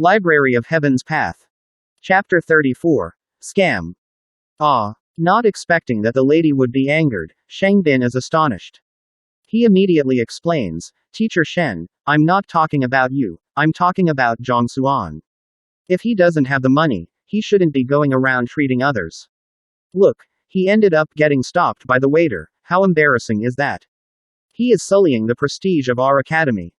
Library of Heaven's Path. Chapter 34. Scam. Ah. Not expecting that the lady would be angered, Shang Bin is astonished. He immediately explains, Teacher Shen, I'm not talking about you, I'm talking about Zhang Xuan. If he doesn't have the money, he shouldn't be going around treating others. Look, he ended up getting stopped by the waiter, how embarrassing is that? He is sullying the prestige of our academy.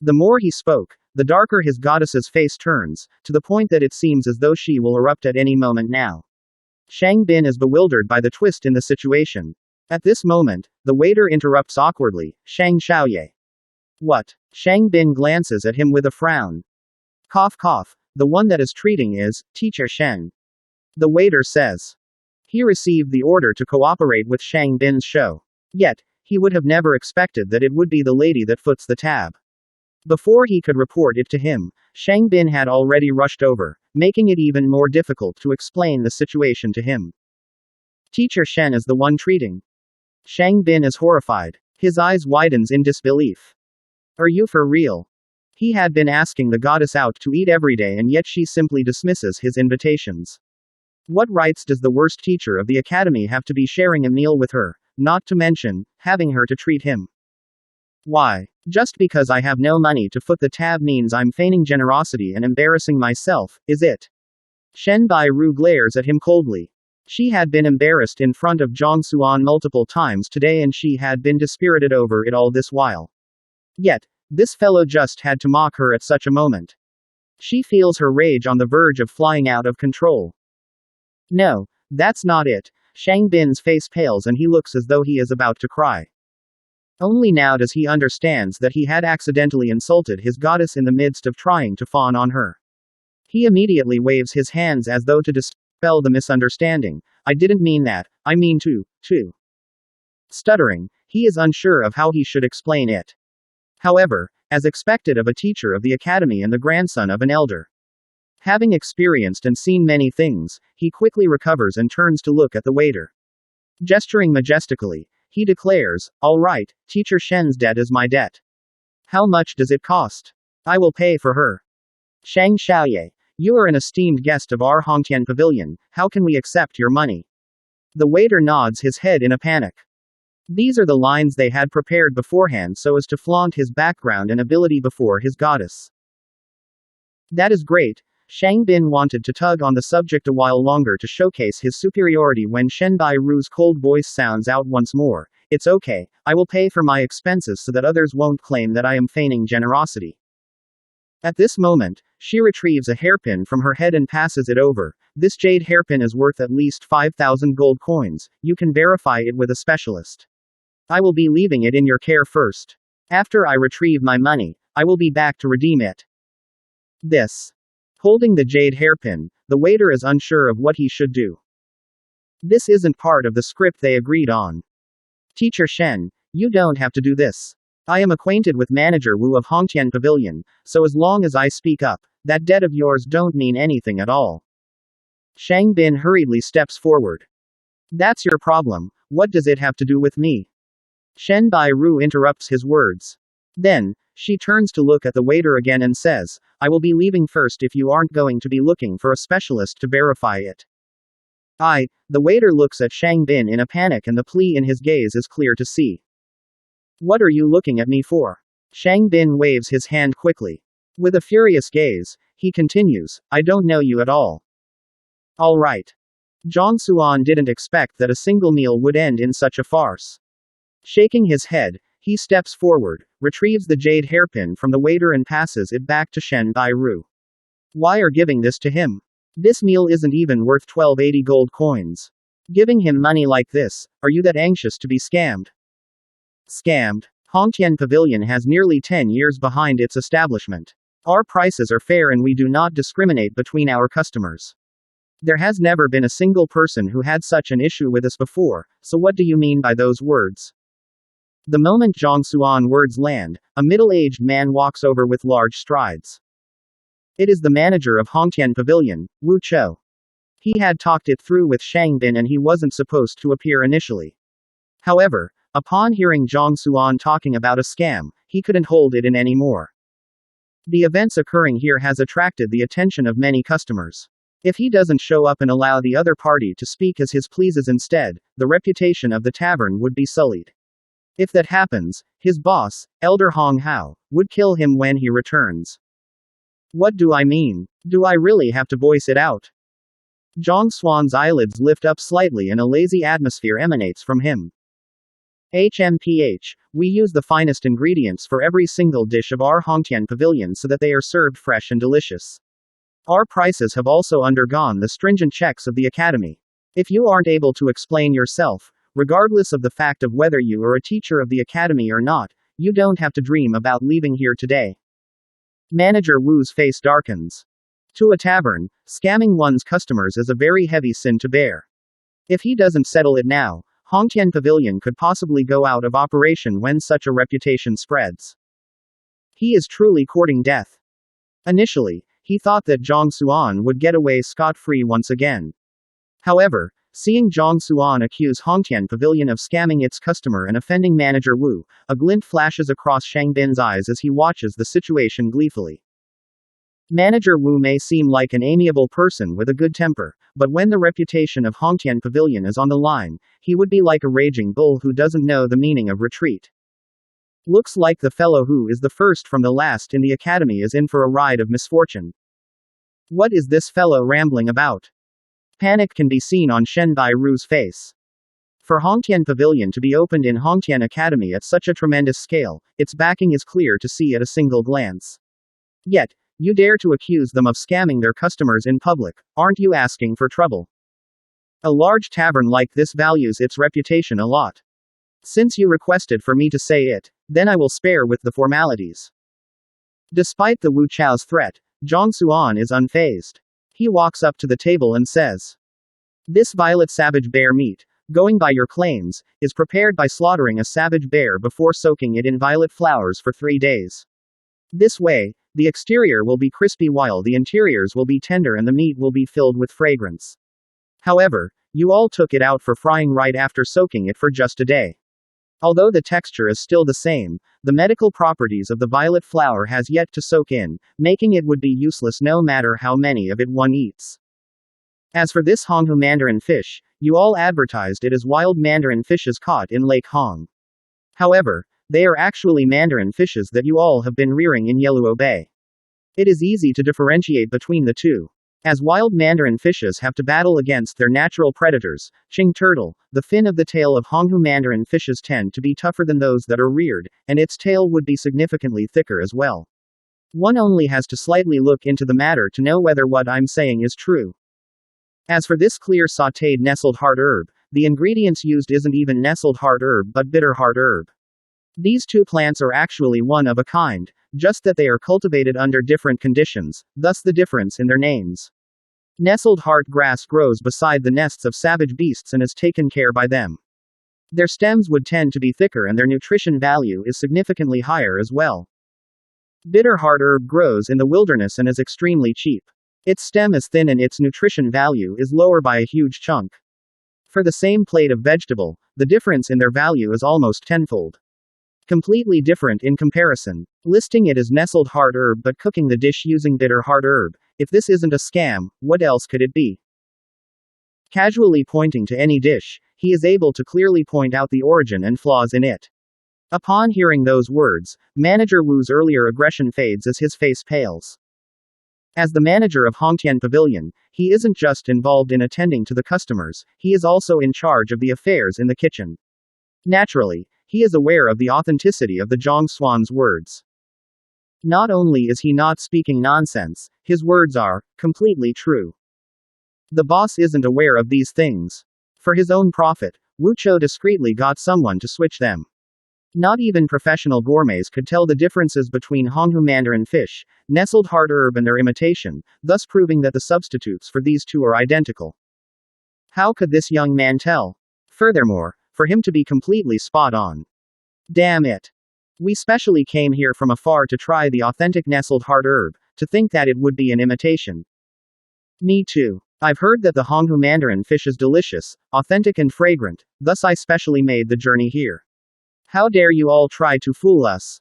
The more he spoke, the darker his goddess's face turns, to the point that it seems as though she will erupt at any moment now. Shang Bin is bewildered by the twist in the situation. At this moment, the waiter interrupts awkwardly, Shang Xiaoye. What? Shang Bin glances at him with a frown. Cough cough, the one that is treating is, Teacher Shen. The waiter says. He received the order to cooperate with Shang Bin's show. Yet, he would have never expected that it would be the lady that foots the tab. Before he could report it to him, Shang Bin had already rushed over, making it even more difficult to explain the situation to him. Teacher Shen is the one treating. Shang Bin is horrified. His eyes widens in disbelief. Are you for real? He had been asking the goddess out to eat every day and yet she simply dismisses his invitations. What rights does the worst teacher of the academy have to be sharing a meal with her, not to mention, having her to treat him? Why? Just because I have no money to foot the tab means I'm feigning generosity and embarrassing myself, is it? Shen Bairu glares at him coldly. She had been embarrassed in front of Zhang Xuan multiple times today and she had been dispirited over it all this while. Yet, this fellow just had to mock her at such a moment. She feels her rage on the verge of flying out of control. No, that's not it. Shang Bin's face pales and he looks as though he is about to cry. Only now does he understands that he had accidentally insulted his goddess in the midst of trying to fawn on her. He immediately waves his hands as though to dispel the misunderstanding. I didn't mean that, I mean to. Stuttering, he is unsure of how he should explain it. However, as expected of a teacher of the academy and the grandson of an elder. Having experienced and seen many things, he quickly recovers and turns to look at the waiter. Gesturing majestically, he declares, all right, Teacher Shen's debt is my debt. How much does it cost? I will pay for her. Shang Xiaoye, you are an esteemed guest of our Haotian pavilion, how can we accept your money? The waiter nods his head in a panic. These are the lines they had prepared beforehand so as to flaunt his background and ability before his goddess. That is great. Shang Bin wanted to tug on the subject a while longer to showcase his superiority when Shen Bairu's cold voice sounds out once more. It's okay, I will pay for my expenses so that others won't claim that I am feigning generosity. At this moment, she retrieves a hairpin from her head and passes it over. This jade hairpin is worth at least 5,000 gold coins, you can verify it with a specialist. I will be leaving it in your care first. After I retrieve my money, I will be back to redeem it. This. Holding the jade hairpin, the waiter is unsure of what he should do. This isn't part of the script they agreed on. Teacher Shen, you don't have to do this. I am acquainted with Manager Wu of Haotian Pavilion, so as long as I speak up, that debt of yours don't mean anything at all. Shang Bin hurriedly steps forward. That's your problem, what does it have to do with me? Shen Bairu interrupts his words. Then, she turns to look at the waiter again and says, I will be leaving first if you aren't going to be looking for a specialist to verify it. The waiter looks at Shang Bin in a panic and the plea in his gaze is clear to see. What are you looking at me for? Shang Bin waves his hand quickly. With a furious gaze, he continues, I don't know you at all. All right. Zhang Xuan didn't expect that a single meal would end in such a farce. Shaking his head, he steps forward, retrieves the jade hairpin from the waiter and passes it back to Shen Bairu. Why are giving this to him? This meal isn't even worth 1280 gold coins. Giving him money like this, are you that anxious to be scammed? Scammed? Haotian Pavilion has nearly 10 years behind its establishment. Our prices are fair and we do not discriminate between our customers. There has never been a single person who had such an issue with us before, so what do you mean by those words? The moment Zhang Xuan words land, a middle-aged man walks over with large strides. It is the manager of Haotian Pavilion, Wu Chou. He had talked it through with Shang Bin and he wasn't supposed to appear initially. However, upon hearing Zhang Xuan talking about a scam, he couldn't hold it in anymore. The events occurring here has attracted the attention of many customers. If he doesn't show up and allow the other party to speak as his pleases instead, the reputation of the tavern would be sullied. If that happens, his boss, Elder Hong Hao, would kill him when he returns. What do I mean? Do I really have to voice it out? Zhang Xuan's eyelids lift up slightly and a lazy atmosphere emanates from him. HMPH, we use the finest ingredients for every single dish of our Haotian pavilion so that they are served fresh and delicious. Our prices have also undergone the stringent checks of the Academy. If you aren't able to explain yourself, regardless of the fact of whether you are a teacher of the Academy or not, you don't have to dream about leaving here today. Manager Wu's face darkens. To a tavern, scamming one's customers is a very heavy sin to bear. If he doesn't settle it now, Haotian Pavilion could possibly go out of operation when such a reputation spreads. He is truly courting death. Initially, he thought that Zhang Xuan would get away scot-free once again. However, seeing Zhang Xuan accuse Haotian Pavilion of scamming its customer and offending Manager Wu, a glint flashes across Shang Bin's eyes as he watches the situation gleefully. Manager Wu may seem like an amiable person with a good temper, but when the reputation of Haotian Pavilion is on the line, he would be like a raging bull who doesn't know the meaning of retreat. Looks like the fellow who is the first from the last in the academy is in for a ride of misfortune. What is this fellow rambling about? Panic can be seen on Shen Bairu's face. For Haotian Pavilion to be opened in Haotian Academy at such a tremendous scale, its backing is clear to see at a single glance. Yet, you dare to accuse them of scamming their customers in public, aren't you asking for trouble? A large tavern like this values its reputation a lot. Since you requested for me to say it, then I will spare with the formalities. Despite the Wu Chao's threat, Zhang Xuan is unfazed. He walks up to the table and says, "This violet savage bear meat, going by your claims, is prepared by slaughtering a savage bear before soaking it in violet flowers for 3 days. This way, the exterior will be crispy while the interiors will be tender and the meat will be filled with fragrance. However, you all took it out for frying right after soaking it for just a day. Although the texture is still the same, the medical properties of the violet flower has yet to soak in, making it would be useless no matter how many of it one eats. As for this Honghu mandarin fish, you all advertised it as wild mandarin fishes caught in Lake Hong. However, they are actually mandarin fishes that you all have been rearing in Yeluo Bay. It is easy to differentiate between the two. As wild mandarin fishes have to battle against their natural predators, Qing turtle, the fin of the tail of Honghu mandarin fishes tend to be tougher than those that are reared, and its tail would be significantly thicker as well. One only has to slightly look into the matter to know whether what I'm saying is true. As for this clear sautéed nestled heart herb, the ingredients used isn't even nestled heart herb but bitter heart herb. These two plants are actually one of a kind, just that they are cultivated under different conditions, thus the difference in their names. Nestled heart grass grows beside the nests of savage beasts and is taken care by them. Their stems would tend to be thicker and their nutrition value is significantly higher as well. Bitter heart herb grows in the wilderness and is extremely cheap. Its stem is thin and its nutrition value is lower by a huge chunk. For the same plate of vegetable, the difference in their value is almost tenfold. Completely different in comparison. Listing it as nestled heart herb but cooking the dish using bitter heart herb. If this isn't a scam, what else could it be? Casually pointing to any dish, he is able to clearly point out the origin and flaws in it. Upon hearing those words, Manager Wu's earlier aggression fades as his face pales. As the manager of Haotian Pavilion, he isn't just involved in attending to the customers, he is also in charge of the affairs in the kitchen. Naturally, he is aware of the authenticity of the Zhang Xuan's words. Not only is he not speaking nonsense, his words are completely true. The boss isn't aware of these things. For his own profit, Wu Chou discreetly got someone to switch them. Not even professional gourmets could tell the differences between Honghu mandarin fish, nestled heart herb and their imitation, thus proving that the substitutes for these two are identical. How could this young man tell? Furthermore, for him to be completely spot on. Damn it. We specially came here from afar to try the authentic nestled heart herb, to think that it would be an imitation. Me too. I've heard that the Honghu mandarin fish is delicious, authentic and fragrant, thus I specially made the journey here. How dare you all try to fool us?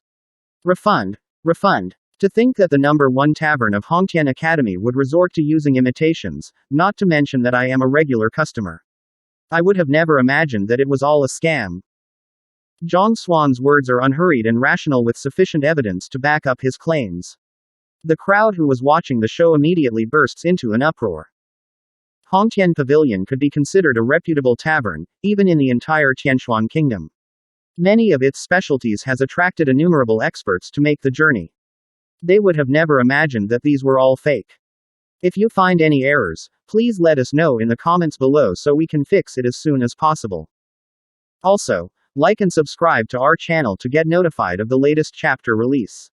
Refund. Refund. To think that the #1 tavern of Haotian Academy would resort to using imitations, not to mention that I am a regular customer. I would have never imagined that it was all a scam. Zhang Xuan's words are unhurried and rational with sufficient evidence to back up his claims. The crowd who was watching the show immediately bursts into an uproar. Haotian Pavilion could be considered a reputable tavern, even in the entire Xuanhuan kingdom. Many of its specialties has attracted innumerable experts to make the journey. They would have never imagined that these were all fake. If you find any errors, please let us know in the comments below so we can fix it as soon as possible. Also, like and subscribe to our channel to get notified of the latest chapter release.